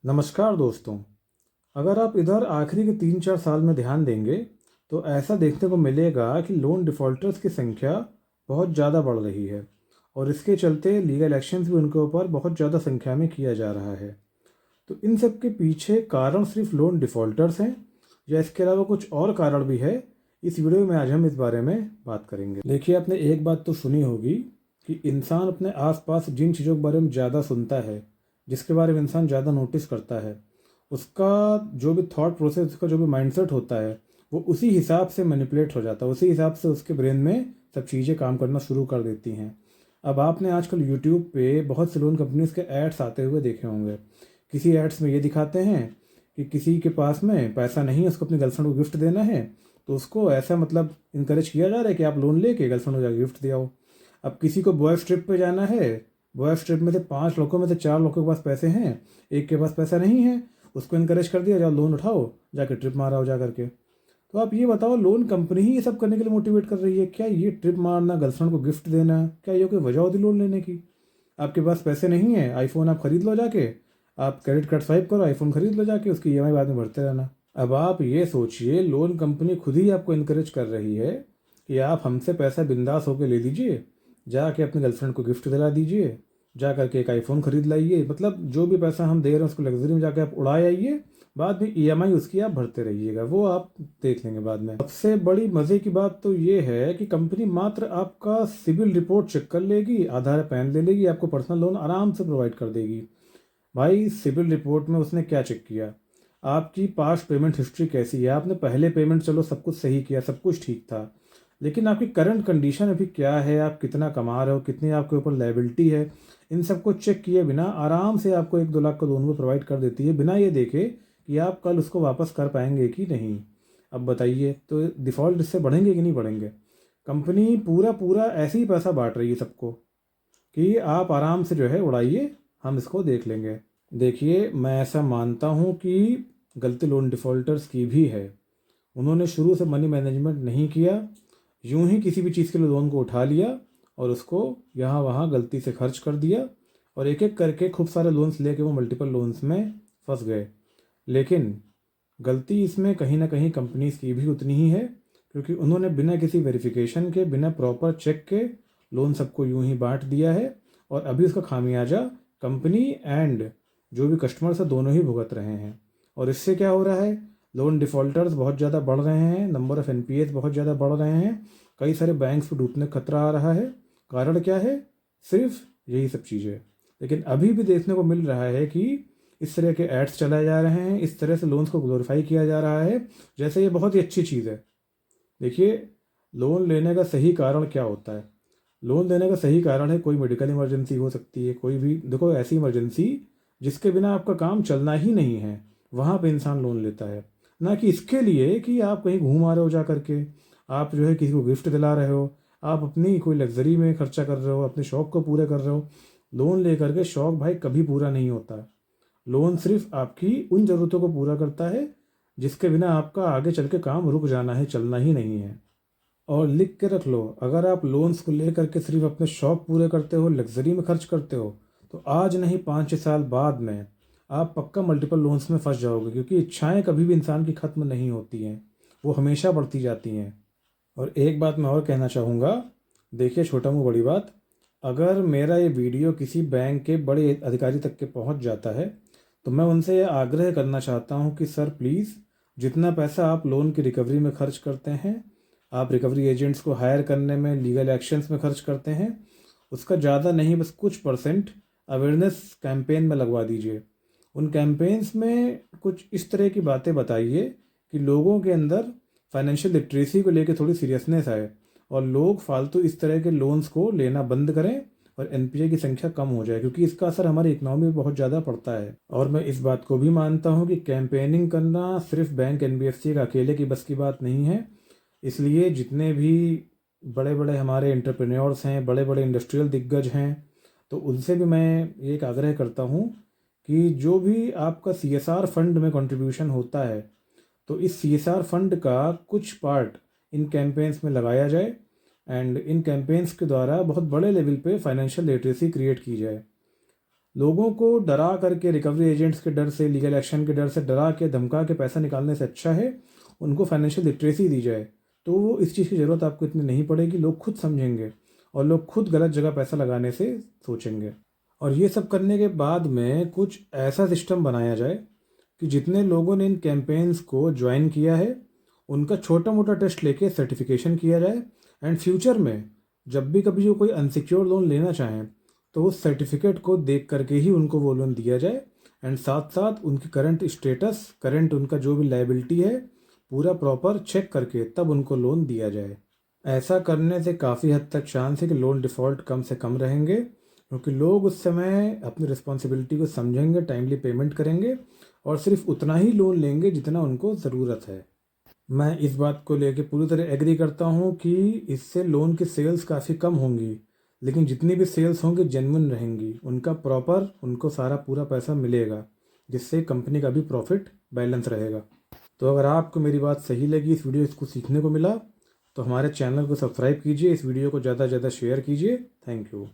नमस्कार दोस्तों। अगर आप इधर आखिरी के 3-4 साल में ध्यान देंगे तो ऐसा देखने को मिलेगा कि लोन डिफ़ॉल्टर्स की संख्या बहुत ज़्यादा बढ़ रही है और इसके चलते लीगल एक्शंस भी उनके ऊपर बहुत ज़्यादा संख्या में किया जा रहा है। तो इन सब के पीछे कारण सिर्फ लोन डिफ़ॉल्टर्स हैं या इसके अलावा कुछ और कारण भी है? इस वीडियो में आज हम इस बारे में बात करेंगे। देखिए, आपने एक बात तो सुनी होगी कि इंसान अपने आसपास जिन चीज़ों के बारे में ज़्यादा सुनता है, जिसके बारे में इंसान ज़्यादा नोटिस करता है, उसका जो भी थॉट प्रोसेस, उसका जो भी माइंडसेट होता है, वो उसी हिसाब से मैनिपुलेट हो जाता है, उसी हिसाब से उसके ब्रेन में सब चीज़ें काम करना शुरू कर देती हैं। अब आपने आजकल यूट्यूब पे बहुत से लोन कंपनीज़ के एड्स आते हुए देखे होंगे। किसी एड्स में ये दिखाते हैं कि किसी के पास में पैसा नहीं है, उसको अपनी गर्लफ्रेंड को गिफ्ट देना है, तो उसको ऐसा मतलब इनकरेज किया जा रहा है कि आप लोन लेके गर्लफ्रेंड को जाकर गिफ्ट दे आओ। अब किसी को बॉयज़ ट्रिप पे जाना है, बॉयज़ ट्रिप में से 5 लोगों में से 4 लोगों के पास पैसे हैं, एक के पास पैसा नहीं है, उसको इनकरेज कर दिया, जाओ लोन उठाओ, जाके ट्रिप मारा जा करके। तो आप ये बताओ, लोन कंपनी ही ये सब करने के लिए मोटिवेट कर रही है क्या? ये ट्रिप मारना, गर्लफ्रेंड को गिफ्ट देना, क्या ये कोई वजह होती लोन लेने की? आपके पास पैसे नहीं है, आईफोन आप खरीद लो जाके, आप क्रेडिट कार्ड स्वाइप करो, आईफोन खरीद लो जाके, उसकी ईएमआई बाद में भरते रहना। अब आप ये सोचिए, लोन कंपनी खुद ही आपको इनकरेज कर रही है कि आप हमसे पैसा बिंदास होकर ले लीजिए, जाके अपनी गर्लफ्रेंड को गिफ्ट दिला दीजिए, जा करके एक आईफोन खरीद लाइए, मतलब जो भी पैसा हम दे रहे हैं उसको लग्जरी में जाके आप उड़ाए आइए, बाद में ईएमआई उसकी आप भरते रहिएगा, वो आप देख लेंगे बाद में। सबसे बड़ी मज़े की बात तो ये है कि कंपनी मात्र आपका सिविल रिपोर्ट चेक कर लेगी, आधार पैन ले लेगी, आपको पर्सनल लोन आराम से प्रोवाइड कर देगी। भाई, सिविल रिपोर्ट में उसने क्या चेक किया? आपकी पास्ट पेमेंट हिस्ट्री कैसी है? आपने पहले पेमेंट, चलो सब कुछ सही किया, सब कुछ ठीक था, लेकिन आपकी करंट कंडीशन अभी क्या है, आप कितना कमा रहे हो, कितनी आपके ऊपर लायबिलिटी है, इन सबको चेक किए बिना आराम से आपको 1-2 लाख का लोन वो प्रोवाइड कर देती है, बिना ये देखे कि आप कल उसको वापस कर पाएंगे कि नहीं। अब बताइए, तो डिफ़ॉल्ट इससे बढ़ेंगे कि नहीं बढ़ेंगे? कंपनी पूरा पूरा ऐसे ही पैसा बांट रही है सबको कि आप आराम से जो है उड़ाइए, हम इसको देख लेंगे। देखिए, मैं ऐसा मानता हूँ कि गलती लोन डिफ़ॉल्टर्स की भी है। उन्होंने शुरू से मनी मैनेजमेंट नहीं किया, यूं ही किसी भी चीज़ के लिए लोन को उठा लिया और उसको यहाँ वहाँ गलती से खर्च कर दिया, और एक एक करके खूब सारे लोन्स लेके वो मल्टीपल लोन्स में फंस गए। लेकिन गलती इसमें कहीं ना कहीं कंपनीज की भी उतनी ही है, क्योंकि उन्होंने बिना किसी वेरिफिकेशन के, बिना प्रॉपर चेक के लोन सबको यूं ही बांट दिया है, और अभी उसका खामियाजा कंपनी एंड जो भी कस्टमर्स है दोनों ही भुगत रहे हैं। और इससे क्या हो रहा है? लोन डिफ़ॉल्टर्स बहुत ज़्यादा बढ़ रहे हैं, नंबर ऑफ़ एनपीएस बहुत ज़्यादा बढ़ रहे हैं, कई सारे बैंक्स को डूबने का खतरा आ रहा है। कारण क्या है? सिर्फ यही सब चीज़ें। लेकिन अभी भी देखने को मिल रहा है कि इस तरह के एड्स चलाए जा रहे हैं, इस तरह से लोन्स को ग्लोरीफाई किया जा रहा है जैसे ये बहुत ही अच्छी चीज़ है। देखिए, लोन लेने का सही कारण क्या होता है? लोन लेने का सही कारण है, कोई मेडिकल इमरजेंसी हो सकती है, कोई भी, देखो, ऐसी इमरजेंसी जिसके बिना आपका काम चलना ही नहीं है, वहाँ पे इंसान लोन लेता है। ना कि इसके लिए कि आप कहीं घूम आ रहे हो जा करके, आप जो है किसी को गिफ्ट दिला रहे हो, आप अपनी कोई लग्जरी में खर्चा कर रहे हो, अपने शौक को पूरे कर रहे हो। लोन ले करके शौक भाई कभी पूरा नहीं होता। लोन सिर्फ आपकी उन ज़रूरतों को पूरा करता है जिसके बिना आपका आगे चल के काम रुक जाना है, चलना ही नहीं है। और लिख के रख लो, अगर आप लोन्स को ले करके सिर्फ अपने शौक पूरे करते हो, लग्जरी में खर्च करते हो, तो आज नहीं 5-6 साल बाद में आप पक्का मल्टीपल लोन्स में फंस जाओगे, क्योंकि इच्छाएं कभी भी इंसान की ख़त्म नहीं होती हैं, वो हमेशा बढ़ती जाती हैं। और एक बात मैं और कहना चाहूँगा, देखिए, छोटा मुँह बड़ी बात, अगर मेरा ये वीडियो किसी बैंक के बड़े अधिकारी तक के पहुँच जाता है, तो मैं उनसे ये आग्रह करना चाहता हूँ कि सर प्लीज़, जितना पैसा आप लोन की रिकवरी में खर्च करते हैं, आप रिकवरी एजेंट्स को हायर करने में, लीगल एक्शंस में खर्च करते हैं, उसका ज़्यादा नहीं, बस कुछ परसेंट अवेयरनेस कैंपेन में लगवा दीजिए। उन कैंपेन्स में कुछ इस तरह की बातें बताइए कि लोगों के अंदर फाइनेंशियल लिटरेसी को लेकर थोड़ी सीरियसनेस आए, और लोग फालतू इस तरह के लोन्स को लेना बंद करें, और एनपीए की संख्या कम हो जाए, क्योंकि इसका असर हमारी इकोनॉमी में बहुत ज़्यादा पड़ता है। और मैं इस बात को भी मानता हूँ कि कैंपेनिंग करना सिर्फ बैंक एनबीएफसी का अकेले की बस की बात नहीं है। इसलिए जितने भी बड़े बड़े हमारे एंटरप्रेन्योर्स हैं, बड़े बड़े इंडस्ट्रियल दिग्गज हैं, तो उनसे भी मैं एक आग्रह करता हूँ कि जो भी आपका सीएसआर फंड में कंट्रीब्यूशन होता है, तो इस सीएसआर फंड का कुछ पार्ट इन कैंपेन्स में लगाया जाए, एंड इन कैंपेन्स के द्वारा बहुत बड़े लेवल पे फाइनेंशियल लिटरेसी क्रिएट की जाए। लोगों को डरा करके, रिकवरी एजेंट्स के डर से, लीगल एक्शन के डर से डरा के, धमका के पैसा निकालने से अच्छा है उनको फाइनेंशियल लिटरेसी दी जाए। तो वो इस चीज़ की ज़रूरत आपको इतनी नहीं पड़ेगी, लोग खुद समझेंगे और लोग खुद गलत जगह पैसा लगाने से सोचेंगे। और ये सब करने के बाद में कुछ ऐसा सिस्टम बनाया जाए कि जितने लोगों ने इन कैंपेन्स को ज्वाइन किया है उनका छोटा मोटा टेस्ट लेके सर्टिफिकेशन किया जाए, एंड फ्यूचर में जब भी कभी वो कोई अनसिक्योर लोन लेना चाहें तो उस सर्टिफिकेट को देख करके ही उनको वो लोन दिया जाए, एंड साथ साथ उनकी करंट स्टेटस, करंट उनका जो भी लायबिलिटी है पूरा प्रॉपर चेक करके तब उनको लोन दिया जाए। ऐसा करने से काफ़ी हद तक चांस है कि लोन डिफ़ॉल्ट कम से कम रहेंगे, क्योंकि लोग उस समय अपनी रिस्पॉन्सिबिलिटी को समझेंगे, टाइमली पेमेंट करेंगे और सिर्फ उतना ही लोन लेंगे जितना उनको ज़रूरत है। मैं इस बात को लेके पूरी तरह एग्री करता हूँ कि इससे लोन की सेल्स काफ़ी कम होंगी, लेकिन जितनी भी सेल्स होंगी जेन्युइन रहेंगी, उनका प्रॉपर उनको सारा पूरा पैसा मिलेगा, जिससे कंपनी का भी प्रॉफिट बैलेंस रहेगा। तो अगर आपको मेरी बात सही लगी, इस वीडियो को सीखने को मिला, तो हमारे चैनल को सब्सक्राइब कीजिए, इस वीडियो को ज़्यादा से ज़्यादा शेयर कीजिए। Thank you.